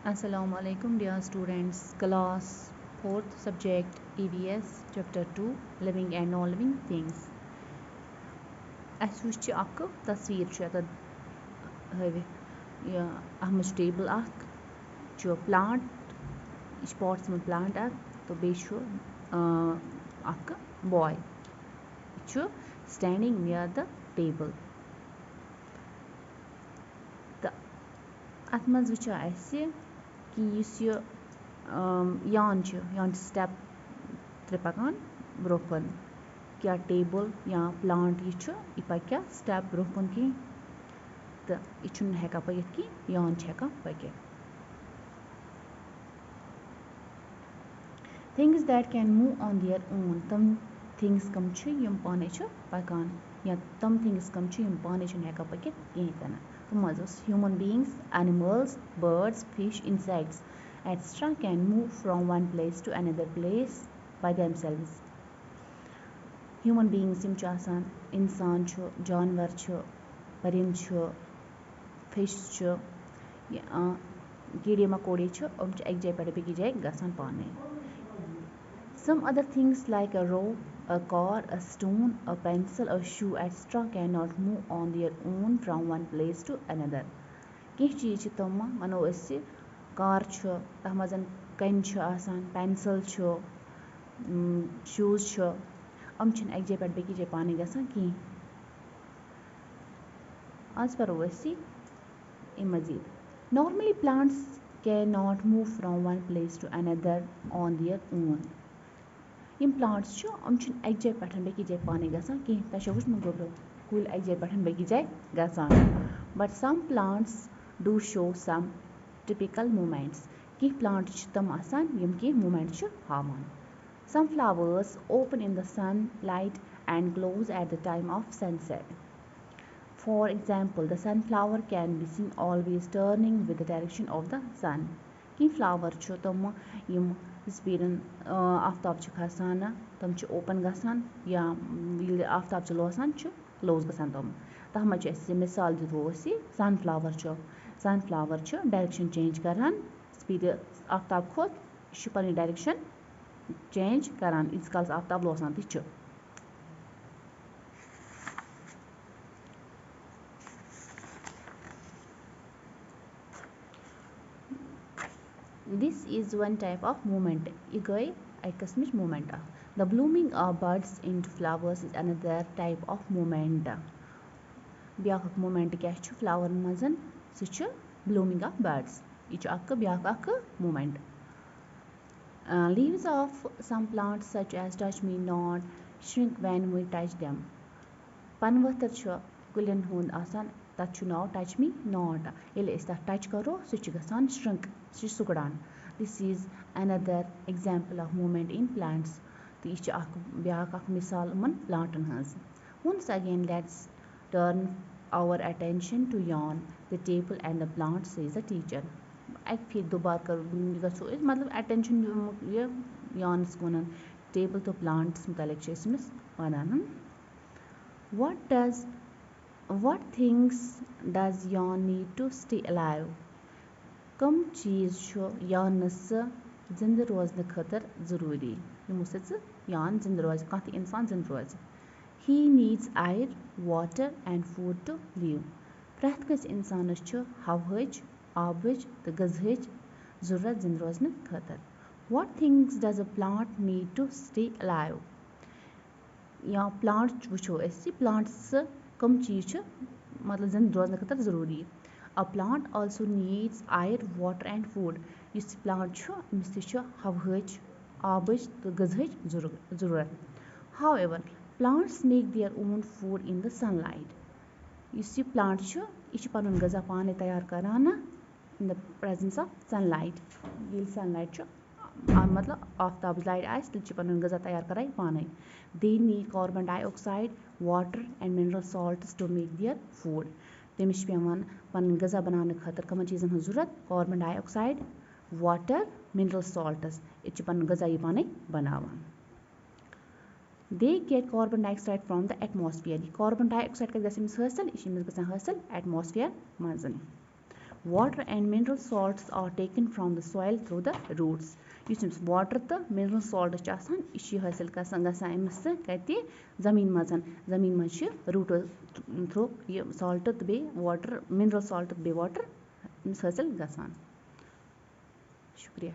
Assalamu alaikum dear students, class 4th subject EVS chapter 2 living and non-living things. Aswich akk tasveer ch ta havi ya ahmad table akk ch plant spots mein plant akk to be ch akk boy ch standing near the table. The atmaz which asye कि यह यान step त्रे पकान broken क्या table या plant यह पक step broken कह तो यह हेका पकित कि यान हेका पकित things that can move on their own तम थिंग्स कम यम पाने पकान या तम थिंग्स कम यम पाने हेका पकित कहीं human beings, animals, birds, fish, insects, etc. can move from one place to another place by themselves. Human beings yim आसान इंसान जानवर परिंद fish कीड़े मकोड़े एक जाय पे बेकि जाय गसान पाने. Some other things like a rope, a car, a stone, a pencil, a shoe, etc. cannot move on their own from one place to another. कह चीज तम मनो कार तथ मजन कन पेंसिल शूज अम एक जाय पे बेकि जाय पाने गसान कहीं. आज परो मजीद. Normally plants cannot move from one place to another on their own. Yam plants एक जाय पे बेकि जाय पाने गसान कहीं तह वुचमुत गोब्रो कुल एक जाय पे बेकि जाय गसान. But some plants do show some typical movements. कह प्लांट्स तम आसान यम कह movements हावान. Some flowers open in the sunlight and close at the time of sunset. For example, the sunflower can be seen always turning with the direction of the sun. कह flower तम यम स्पीडन आफ्ताब खसान तम open गसान या Aftab लोसान close गसान तम तथ मज मिसाल दितो sunflower direction change करान speed Aftab Khot पन डायरेक्शन चेंज करान इस काल आफ्ताब लोसान तह. This is one type of movement. यह गई एक किस्म movement. The blooming of buds into flowers is another type of movement. Back movement क्या flower मजन सह blooming of buds. यह back movement. Leaves of some plants such as touch me not shrink when we touch them. पनवतर कुलन हुंद आसान तथ नाव touch me not. ये touch करो सह गसान shrink सुकड़ान. This is another example of movement in plants. तो यह back मिसाल plankton हज. Once again let's turn our attention to yarn, the table and the plant, says the teacher. एक फिर दोबार कर गो मतलब attention ये yarns को table तो plants मुतलिक वनान. What things does yarn need to stay alive? कम चीज यानस जिंद रोजन खतर जरूरी यमो यान जिंद रोज कत इंसान जिंद रोज. He needs air, water and food to live. प्रथ कस इंसानस हवच आबच तो गजहच जरूरत जिंद रोजन खतर. What things does a plant need to stay alive? या प्लांट वो प्लांट्स कम चीज मतलब जिंद रोजन खतर जरूरी. A plant also needs air, water and food. इस plant अमिस हवच आबच तो गजहच जरूरत. However, plants make their own food in the sunlight. इस plant यह पन गजा पाने तैयार कराना in the presence of sunlight. ये sunlight मतलब आफ्ताब लाइट आस तो पन गजा तैयार कराई पाने. They need carbon dioxide, water and mineral salts to make their food. तमिश पेवान पन गजा बनाने खतर कमन चीजन हज जरूरत. Carbon dioxide, water, mineral salts ये पन गजा ये पाने बनावान. They get carbon dioxide from the atmosphere. Carbon dioxide का गस हासिल ये गसान हासिल atmosphere मजन. water and mineral salts are taken from the soil through the roots. Yus water to mineral salt आसान इसी हासिल गसान अमिस कति जमीन मज रूट थ्रू ये salt तो बे water mineral salt बे water हासिल गसान. शुक्रिया.